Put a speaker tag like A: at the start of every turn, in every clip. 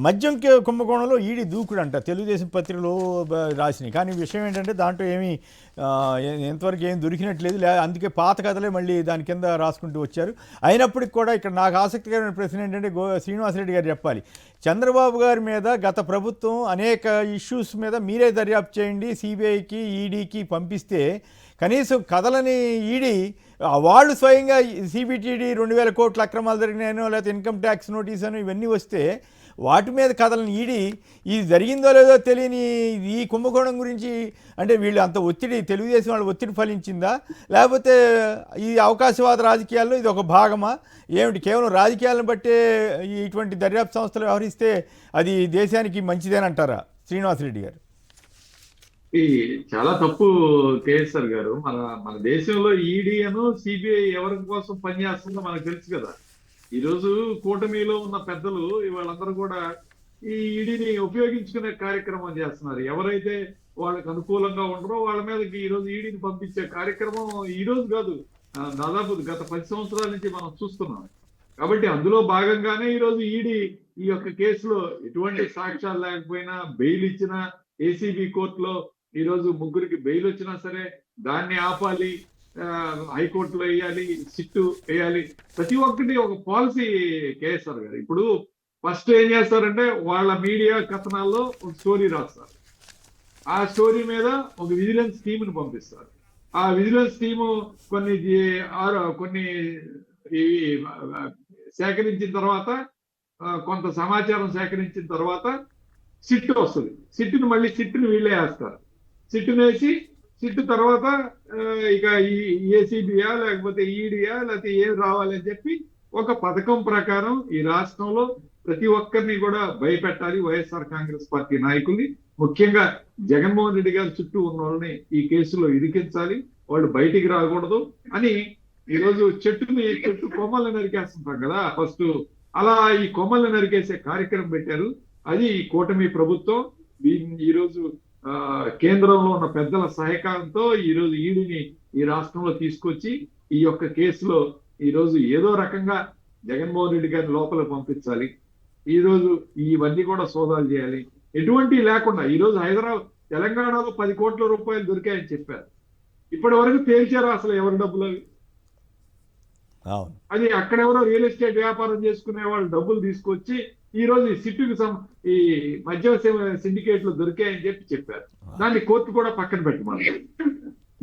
A: మద్యం కుంభకోణంలో ఈడీ దూకుడంట తెలుగుదేశం పత్రికలో రాసినాయి. కానీ విషయం ఏంటంటే దాంట్లో ఏమీ ఎంతవరకు ఏం దొరికినట్లేదు. అందుకే పాత కథలే మళ్ళీ దాని కింద రాసుకుంటూ వచ్చారు. అయినప్పటికి కూడా ఇక్కడ నాకు ఆసక్తికరమైన ప్రశ్న ఏంటంటే శ్రీనివాసరెడ్డి గారు చెప్పాలి. చంద్రబాబు గారి మీద గత ప్రభుత్వం అనేక ఇష్యూస్ మీద మీరే దర్యాప్తు చేయండి సిబిఐకి ఈడీకి పంపిస్తే కనీసం కథలని ఈడీ వాళ్ళు స్వయంగా సిబిటిడి 2000 కోట్ల అక్రమాలు జరిగినాయనో లేకపోతే ఇన్కమ్ ట్యాక్స్ నోటీస్ అని ఇవన్నీ వస్తే వాటి మీద కథలను ఈడీ ఇది జరిగిందో లేదో తెలియని ఈ కుంభకోణం గురించి అంటే వీళ్ళు అంత ఒత్తిడి తెలుగుదేశం వాళ్ళు ఒత్తిడి ఫలించిందా లేకపోతే ఈ అవకాశవాద రాజకీయాల్లో ఇది ఒక భాగమా ఏమిటి? కేవలం రాజకీయాలను బట్టే ఇటువంటి దర్యాప్తు సంస్థలు వ్యవహరిస్తే అది దేశానికి మంచిదేనంటారా శ్రీనివాసరెడ్డి గారు?
B: చాలా తప్పు కేఎస్ఆర్ గారు. మన దేశంలో ఈడీ అను సిబిఐ ఎవరి కోసం పనిచేస్తుందో మనకు తెలుసు కదా. ఈ రోజు కూటమిలో ఉన్న పెద్దలు వాళ్ళందరూ కూడా ఈ ఈడీని ఉపయోగించుకునే కార్యక్రమం చేస్తున్నారు. ఎవరైతే వాళ్ళకి అనుకూలంగా ఉండరో వాళ్ళ మీదకి ఈ రోజు ఈడీని పంపించే కార్యక్రమం ఈ రోజు కాదు, దాదాపు గత 10 సంవత్సరాల నుంచి మనం చూస్తున్నాం. కాబట్టి అందులో భాగంగానే ఈ రోజు ఈడీ ఈ యొక్క కేసులో ఎటువంటి సాక్ష్యాలు లేకపోయినా బెయిల్ ఇచ్చిన ఏసీబీ కోర్టులో ఈ రోజు ముగ్గురికి బెయిల్ వచ్చినా సరే దాన్ని ఆపాలి, హైకోర్టులో వేయాలి, సిట్టు వేయాలి, ప్రతి ఒక్కటి ఒక పాలసీ కేఎస్ఆర్ గారు. ఇప్పుడు ఫస్ట్ ఏం చేస్తారంటే వాళ్ళ మీడియా కథనాల్లో ఒక స్టోరీ రాస్తారు. ఆ స్టోరీ మీద ఒక విజిలెన్స్ టీమ్ ని పంపిస్తారు. ఆ విజిలెన్స్ టీము కొన్ని సేకరించిన తర్వాత కొంత సమాచారం సేకరించిన తర్వాత సిట్టు వస్తుంది. సిట్టుని మళ్ళీ సిట్టుని వీళ్ళే వేస్తారు. సిట్టుని వేసి సిట్టు తర్వాత ఇక ఏసీబీయా లేకపోతే ఈడీయా లేకపోతే ఏం రావాలని చెప్పి ఒక పథకం ప్రకారం ఈ రాష్ట్రంలో ప్రతి ఒక్కరిని కూడా భయపెట్టాలి. వైఎస్ఆర్ కాంగ్రెస్ పార్టీ నాయకుల్ని, ముఖ్యంగా జగన్మోహన్ రెడ్డి గారి చుట్టూ ఉన్న వాళ్ళని ఈ కేసులో ఇరికించాలి, వాళ్ళు బయటికి రాకూడదు అని ఈరోజు చెట్టు కొమ్మల్ని నరికేస్తుంటాం కదా ఫస్ట్, అలా ఈ కొమ్మల్ని నరికేసే కార్యక్రమం పెట్టారు. అది ఈ కూటమి ప్రభుత్వం ఈరోజు కేంద్రంలో ఉన్న పెద్దల సహకారంతో ఈరోజు ఈడీని ఈ రాష్ట్రంలో తీసుకొచ్చి ఈ యొక్క కేసులో ఈరోజు ఏదో రకంగా జగన్మోహన్ రెడ్డి గారిని లోపల పంపించాలి. ఈరోజు ఇవన్నీ కూడా సోదాలు చేయాలి. ఎటువంటి లేకుండా ఈరోజు తెలంగాణలో 10 కోట్ల రూపాయలు దొరికాయని చెప్పారు. ఇప్పటి వరకు తేల్చారు అసలు ఎవరి డబ్బులు అవి? అది అక్కడెవరో రియల్ ఎస్టేట్ వ్యాపారం చేసుకునే వాళ్ళు డబ్బులు తీసుకొచ్చి ఈ రోజు ఈ సిట్టుకి ఈ మద్యం సిండికేట్లు దొరికాయని చెప్పారు. దాన్ని కోర్టు కూడా పక్కన పెట్టమన్నారు.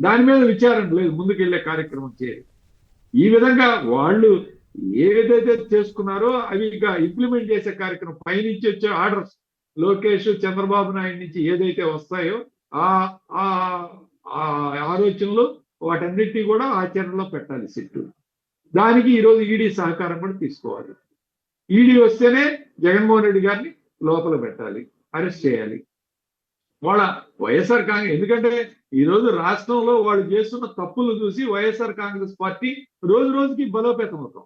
B: దాని మీద విచారణ లేదు, ముందుకెళ్లే కార్యక్రమం చేయరు. ఈ విధంగా వాళ్ళు ఏదైతే చేసుకున్నారో అవి ఇక ఇంప్లిమెంట్ చేసే కార్యక్రమం పైనుంచి వచ్చే ఆర్డర్స్ లోకేష్ చంద్రబాబు నాయుడు నుంచి ఏదైతే వస్తాయో ఆ ఆలోచనలు వాటన్నిటినీ కూడా ఆచరణలో పెట్టాలి సిట్టు. దానికి ఈరోజు ఈడీ సహకారం కూడా తీసుకోవాలి. ఈడీ వస్తేనే జగన్మోహన్ రెడ్డి గారిని లోపల పెట్టాలి, అరెస్ట్ చేయాలి. వాళ్ళ వైఎస్ఆర్ కాంగ్రెస్, ఎందుకంటే ఈరోజు రాష్ట్రంలో వాళ్ళు చేస్తున్న తప్పులు చూసి వైఎస్ఆర్ కాంగ్రెస్ పార్టీ రోజు రోజుకి బలోపేతం అవుతాం.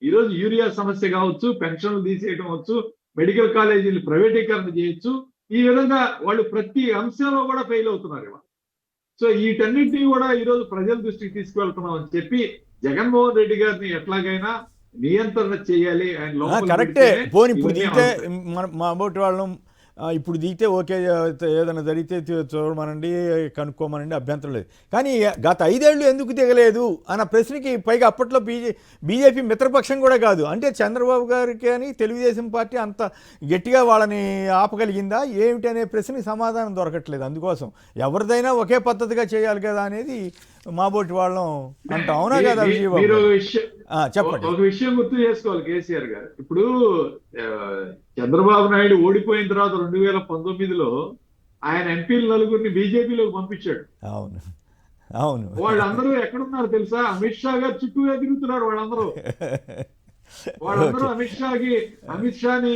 B: ఈరోజు యూరియా సమస్య కావచ్చు, పెన్షన్లు తీసేయడం అవచ్చు, మెడికల్ కాలేజీలు ప్రైవేటీకరణ చేయొచ్చు. ఈ విధంగా వాళ్ళు ప్రతి అంశంలో కూడా ఫెయిల్ అవుతున్నారు ఇవాళ. సో వీటన్నిటినీ కూడా ఈరోజు ప్రజల దృష్టికి తీసుకువెళ్తున్నాం అని చెప్పి జగన్మోహన్ రెడ్డి గారిని ఎట్లాగైనా నియంత్రణ చేయాలి.
A: కరెక్టే. పోనీ ఇప్పుడు దిగితే మా బోటి వాళ్ళం ఇప్పుడు దిగితే ఓకే, ఏదైనా జరిగితే చూడమనండి, కనుక్కోమనండి, అభ్యంతరం లేదు. కానీ గత 5 ఏళ్ళు ఎందుకు దిగలేదు అన్న ప్రశ్నకి పైగా అప్పట్లో బీజేపీ మిత్రపక్షం కూడా కాదు. అంటే చంద్రబాబు గారికి అని తెలుగుదేశం పార్టీ అంత గట్టిగా వాళ్ళని ఆపగలిగిందా ఏమిటి అనే ప్రశ్నకి సమాధానం దొరకట్లేదు. అందుకోసం ఎవరిదైనా ఒకే పద్ధతిగా చేయాలి కదా అనేది మాబోటి వాళ్ళం అంటాం. అవునా కదా
B: చెప్పండి. ఒక విషయం గుర్తు చేసుకోవాలి కేసీఆర్ గారు. ఇప్పుడు చంద్రబాబు నాయుడు ఓడిపోయిన తర్వాత 2019లో ఆయన ఎంపీలు 9 బీజేపీలోకి పంపించాడు.
A: అవును అవును.
B: వాళ్ళందరూ ఎక్కడున్నారు తెలుసా? అమిత్ షా గారు చుట్టూగా తిరుగుతున్నారు వాళ్ళందరూ. అమిత్ షాని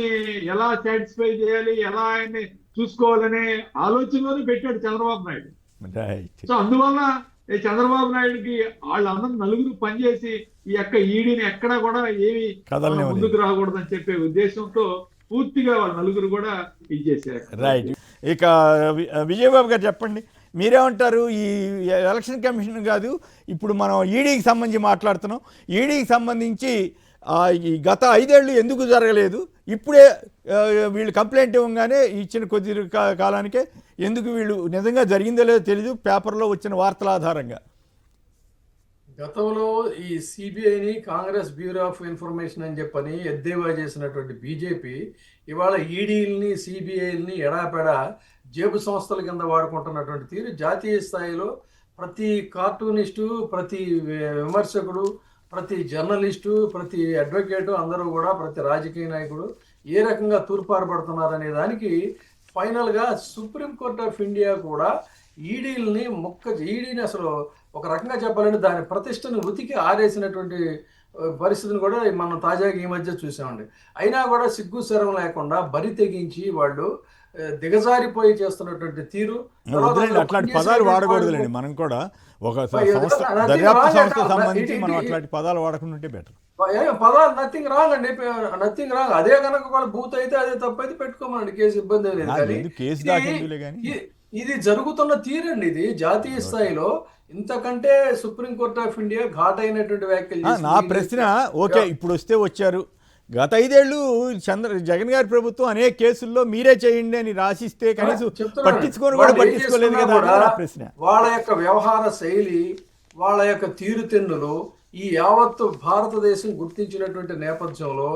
B: ఎలా సాటిస్ఫై చేయాలి, ఎలా ఆయన్ని చూసుకోవాలనే ఆలోచనలోనే పెట్టాడు చంద్రబాబు నాయుడు. సో అందువల్ల చంద్రబాబు నాయుడుకి వాళ్ళందరూ 9 పనిచేసి ఈ యొక్క ఈడీని ఎక్కడా కూడా ఏమి ముందుకు రాకూడదని చెప్పే ఉద్దేశంతో పూర్తిగా వాళ్ళ 9 కూడా ఇచ్చేసారు.
A: రైట్. ఇక విజయబాబు గారు చెప్పండి, మీరేమంటారు? ఈ ఎలక్షన్ కమిషన్ కాదు, ఇప్పుడు మనం ఈడీకి సంబంధించి మాట్లాడుతున్నాం. ఈడీకి సంబంధించి ఈ గత 5 ఏళ్ళు ఎందుకు జరగలేదు, ఇప్పుడే వీళ్ళు కంప్లైంట్ ఇవ్వగానే ఇచ్చిన కొద్ది కాలానికే ఎందుకు వీళ్ళు నిజంగా జరిగిందో లేదో తెలీదు, పేపర్లో వచ్చిన వార్తల ఆధారంగా.
C: గతంలో ఈ సిబిఐని కాంగ్రెస్ బ్యూరో ఆఫ్ ఇన్ఫర్మేషన్ అని చెప్పని ఎద్దేవా చేసినటువంటి బీజేపీ ఇవాళ ఈడీలని సిబిఐని ఎడాపెడా జేబు సంస్థల కింద వాడుకుంటున్నటువంటి తీరు జాతీయ స్థాయిలో ప్రతి కార్టూనిస్టు, ప్రతి విమర్శకుడు, ప్రతి జర్నలిస్టు, ప్రతి అడ్వకేటు అందరూ కూడా, ప్రతి రాజకీయ నాయకుడు ఏ రకంగా తూర్పారపడుతున్నారనే దానికి ఫైనల్గా సుప్రీంకోర్టు ఆఫ్ ఇండియా కూడా ఈడీని అసలు ఒక రకంగా చెప్పాలంటే దాని ప్రతిష్టను ఉతికి ఆరేసినటువంటి పరిస్థితిని కూడా మనం తాజాగా ఈ మధ్య చూసామండి. అయినా కూడా సిగ్గు శరం లేకుండా బరి తెగించి వాళ్ళు దిగజారిపోయి చేస్తున్నటువంటి తీరు.
A: అట్లాంటి పదాలు వాడకూడదులేండి, మనం కూడా ఒక సంస్థ దర్యాప్తు సంస్థ సంబంధించి మనం అట్లాంటి పదాలు వాడకుండా ఉంటే బెటర్.
C: పదాలు నథింగ్ రాంగ్ అండి, నథింగ్ రాంగ్. అదే కనుక వాళ్ళు బూత్ అయితే అదే తప్పు అయితే పెట్టుకోమనండి, కేసు ఇబ్బంది లేదు. కానీ ఇది జరుగుతున్న తీరండి, ఇది జాతీయ స్థాయిలో ఇంతకంటే సుప్రీంకోర్టు ఆఫ్ ఇండియా ఘాటైనటువంటి వ్యాఖ్యలు.
A: నా ప్రశ్న ఓకే, ఇప్పుడు వస్తే వచ్చారు, గత 5 ఏళ్ళు జగన్ గారి ప్రభుత్వం అనేక కేసుల్లో మీరే చేయండి అని రాసిస్తే కనీసం పట్టించుకొని కూడా పట్టించుకోలేదు కదా ప్రశ్న.
C: వాళ్ళ యొక్క వ్యవహార శైలి, వాళ్ళ యొక్క తీరుతెన్నులు ఈ యావత్తు భారతదేశం గుర్తించినటువంటి నేపథ్యంలో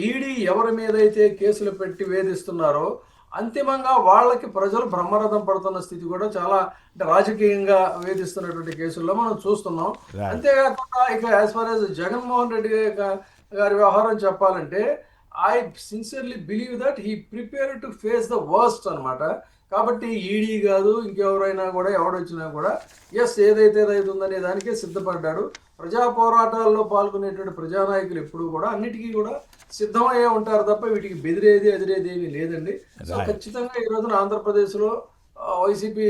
C: ఈడీ ఎవరి మీదైతే కేసులు పెట్టి వేధిస్తున్నారో అంతిమంగా వాళ్ళకి ప్రజలు బ్రహ్మరథం పడుతున్న స్థితి కూడా చాలా అంటే రాజకీయంగా వేధిస్తున్నటువంటి కేసుల్లో మనం చూస్తున్నాం. అంతేకాకుండా ఇక as far as Jaganmohan Reddy గారి వ్యవహారం చెప్పాలంటే I sincerely believe that he prepare to face the worst అనమాట. కాబట్టి ఈడీ కాదు ఇంకెవరైనా కూడా ఎవడొచ్చినా కూడా ఎస్ ఏదైతే ఉందనే దానికే సిద్ధపడ్డాడు. ప్రజా పోరాటాల్లో పాల్గొనేటువంటి ప్రజానాయకులు ఎప్పుడు కూడా అన్నిటికీ కూడా సిద్ధమయ్యే ఉంటారు తప్ప వీటికి బెదిరేది ఎదిరేది ఏమీ లేదండి. సో ఖచ్చితంగా ఈ రోజున ఆంధ్రప్రదేశ్లో వైసీపీ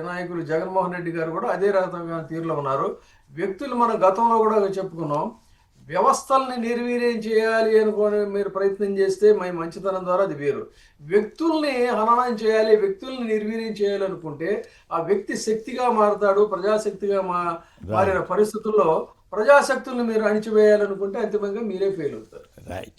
C: నాయకులు జగన్మోహన్ రెడ్డి గారు కూడా అదే రకంగా తీరులో ఉన్నారు. వ్యక్తులు మనం గతంలో కూడా చెప్పుకున్నాం, వ్యవస్థల్ని నిర్వీర్యం చేయాలి అనుకోని మీరు ప్రయత్నం చేస్తే మంచితనం ద్వారా అది వేరు. వ్యక్తుల్ని హననం చేయాలి, వ్యక్తుల్ని నిర్వీర్యం చేయాలనుకుంటే ఆ వ్యక్తి శక్తిగా మారతాడు. ప్రజాశక్తిగా మారిన పరిస్థితుల్లో ప్రజాశక్తుల్ని మీరు అణిచివేయాలనుకుంటే అంతిమంగా మీరే ఫెయిల్ అవుతారు.
A: రైట్.